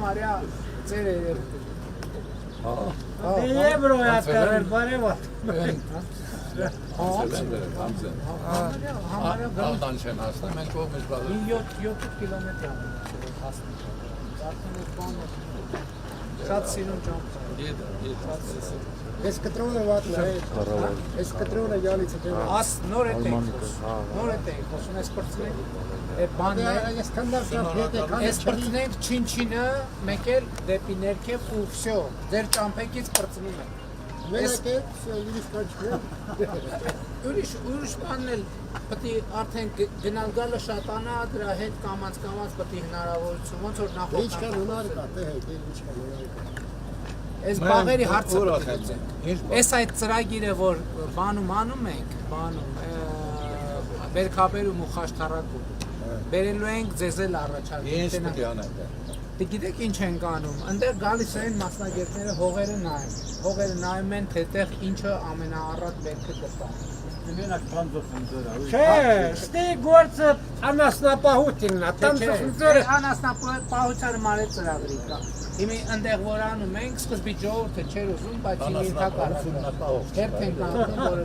համարյա ծեր էր։ Եվրոյա կարել բարևատ։ Ալդան չեն հասնում, մենք կողմից բաղում։ 7 կիլոմետր հասնում։ Շատ սիրուն ճամփ։ Ես կտրոնը վատն է։ Ես կտրոնը յալից է։ Աս նոր է տենք։ Նոր է տենք, ոսում ես պրծնենք։ Բանն է, ես կնդար շատ հետ է, ես պրծնենք չինչինը, մեկ էլ դեպի ներքև ու վсё, ձեր ճամփեկից պրծնում ենք։ Մենակ է, ուրիշ կանչում։ Ուրիշ բանն էլ պետք է արդեն գնալ գալը շատանա, դրա հետ կամած պետք է հնարավորություն, ոնց որ նախորդ Ինչքան հնար կա, թե ինչքան հնար կա։ Այս բաղերի հարցը այս այդ ծրագիրը, որ անում ենք, բերքաբերում ու խաշտարակում, բերելու ենք ձեզ էլ առաջարկել։ Գիտեք ինչ ենք անում, ընդեղ գալիս են մասնագետները հողերը նայում են, թե տեղ ինչը ամենաառատ բերքը կտա։ Չէ, ստի գործը անասնապահությունն է, անասնապահությանը մարել ծրագրի կա։ Հիմի ընդեղ որ անում ենք, սկզբի ժողովուրդը չէր ուզում, բայց հիմի հերթ ենք անում, որը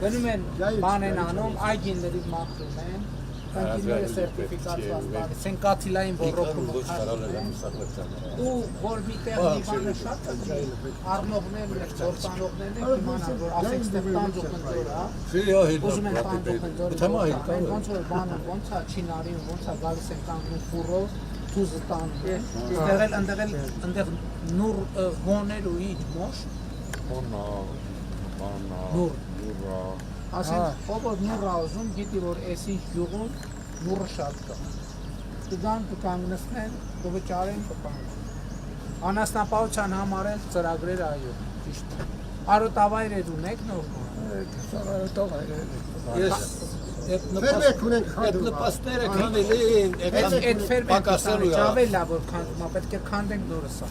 գնում են բան են անում, այգիների մաքրում են, ընկիները սերտիֆիկացված տալիս են, կաթիլային ոռոգումը քաշում են, ու որ մի տեղ մի բանը շատ կգնի, առնողներն են, գործանողներն են իմանան, որ ասենք ստեղ տանձող ընձոր է, ուզում են տանձող ընձորը գործանեն, ոնց որ բանը, ոնց է չինարին, ոնց է գալիս են կանգնում խուրով, թուզը տանում է, ընդեղ նուր հոներ ու ինչ մոշ, նուր, ասենք, ով որ նուր ուզում, գիտի որ այս ինչ յուղում նուրը շատ կա, կգան կկանգնեցնեն, կվճարեն կպանեն, անասնապահության համար են ծրագրեր այո, ճիշտ, արոտավայրեր ունեք նորմալ, Ֆերմեք ունենք խանդում։ Նպաստները քանդելի են, այդ ֆերմենտը ճավել լավ որ քանդում, պետք է քանդենք նորը սա։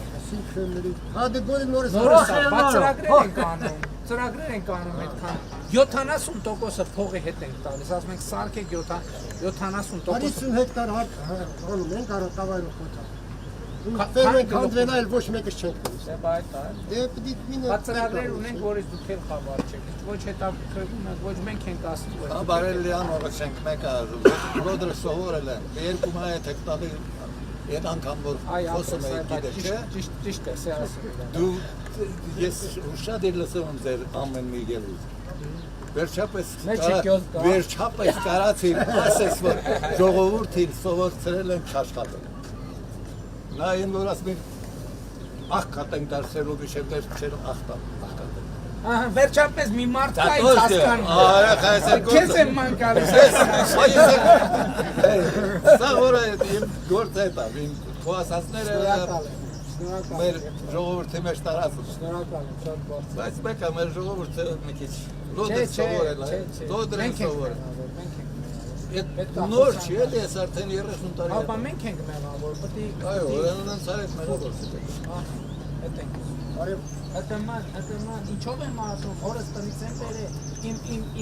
Հադե գոլի նորը Նորը սա, բայց ծրագրեր ենք անում այդքան։ 70%-ը փողի հետ ենք տալիս, ասում ենք սարքեք 70%։ 50 հեկտար հանում ենք արոտավայրով խոթա։ Ֆերմեն քանդվելա էլ ոչ մեկս չենք տալիս։ Դե պիտի մինը ծրագրեր ունենք, որից դուք էլ խաբար չեք։ Ոչ հետաքրքրվում եք, ոչ մենք ենք ասում։ Բարելյան օրացենք մեկը, ռոդրը սովորել են, 2 հեկտարի այդ անգամ որ խոսում եք գիտեք, չէ՞։ Ճիշտ է, սա ասում։ Դու ես շատ էլ լսում եմ ձեր ամեն մի ելույթ։ Վերջապես կարացին, ասես որ ժողովուրդին սովորեցրել են աշխատել։ Նա այն որ ասում են աղքատ ենք դարձել ու վիշև դեր չեր աղքատ։ Վերջապես մի մարդ կա ինձ հասկանում։ Քեզ եմ ման գալիս։ Սա որ իմ գործը է դա, իմ խոսածները մեր ժողովրդի մեջ տարածում։ Շնորհակալ եմ, շատ բարձր։ Բայց մեկը մեր ժողովուրդը մի քիչ լոդը սովորել է, լոդը սովորել։ Նոր չի էլ ես արդեն 30 տարի։ Ապա մենք ենք մեղավոր, պետք է այո, ուրեմն սա է մեղավոր։ Հետեման, ինչով եմ ասում, հորս տնից եմ բերել,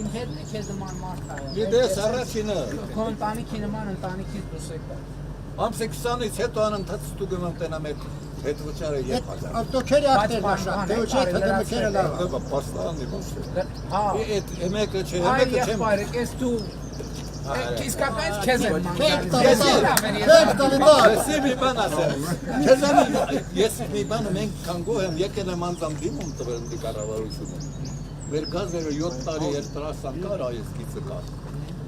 իմ հետն է քեզ նման մարդ է։ Գիտես առաջինը։ Քո ընտանիքի նման ընտանիքից դուրս եկա։ Ամսի 20-ից հետո անընդհատ ստուգում եմ տենամ այդ հետվճարը եւ հազար։ Ավտոքերի ակտեր մաշան, դե ոչ այդ դեմքերը լավ։ Դա պաստանի ոչ։ Հա։ Այդ մեկը չէ, Այ մեկը չեմ։ եղբայրը, ես դու իսկապես քեզ եմ ման Ես մի բան ասեմ։ Քեզանի ես մի բան մենք կանգո եմ եկել եմ անձամ դիմում տվել դի կառավարությունը։ Մեր գազերը 7 տարի երտրասան կար այս գիծը կար։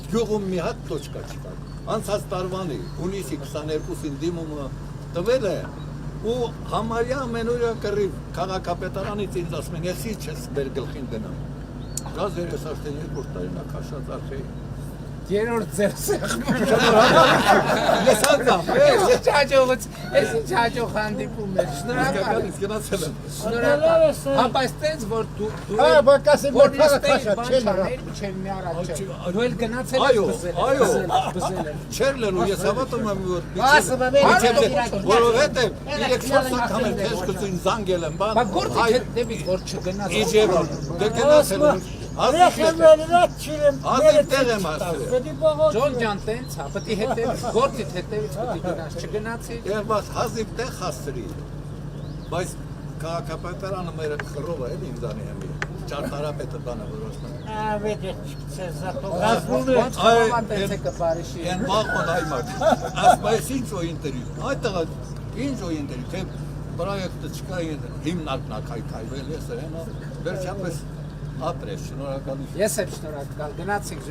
Գյուղում մի հատ տոճկա չկար։ Անցած տարվանի հունիսի 22-ին դիմումը տվել է ու համարյա ամենօրյա կռիվ քաղաքապետարանից ինձ ասում են ես չես մեր գլխին դնամ։ Գազերը արդեն 2 տարին ակաշած արխեի։ Երորդ ձեր սեղմում։ Ես անձամ, Ես ինչ հաջող հանդիպում էր, շնորհակալ եմ։ Շնորհակալ եմ։ Բայց տենց որ դու բակասի որ քաշա չէ չէ մի առաջ։ Դու էլ գնացել Այո, այո։ բզել։ Չեր լելու, ես հավատում եմ որ ասում եմ որովհետև 3-4 անգամ քեզ կծին զանգել եմ, բան։ Բայց գործի հետևից որ չգնաց։ Իջև, դե գնացել եմ։ Ուրախանները չիրեմ։ Ազիվ տեղ եմ ասել։ Պետք է բողոք։ Ջոն ջան տենց, հա, պետք է հետևից, գործիդ հետևից պետք է գնաս, չգնացի։ Եվ բայց հազիվ տեղ հաստրի։ Բայց քաղաքապետարանը մեր խռովը էլ ինձանի հեմի։ Ճարտարապետը բանը որոշում։ Ավետ ցեզատո գազնուլը։ Ոնց կոման տենց է կբարիշի։ Են մաղոն այմատ։ Ասպայս ինչ որ ինտերվյու։ Այդտեղ ինչ որ ինտերվյու, թե պրոյեկտը չկա հիմնարկնակայքայվել ես հենա վերջապես ապրես շնորհակալություն։ Ես եմ շնորհակալ, գնացինք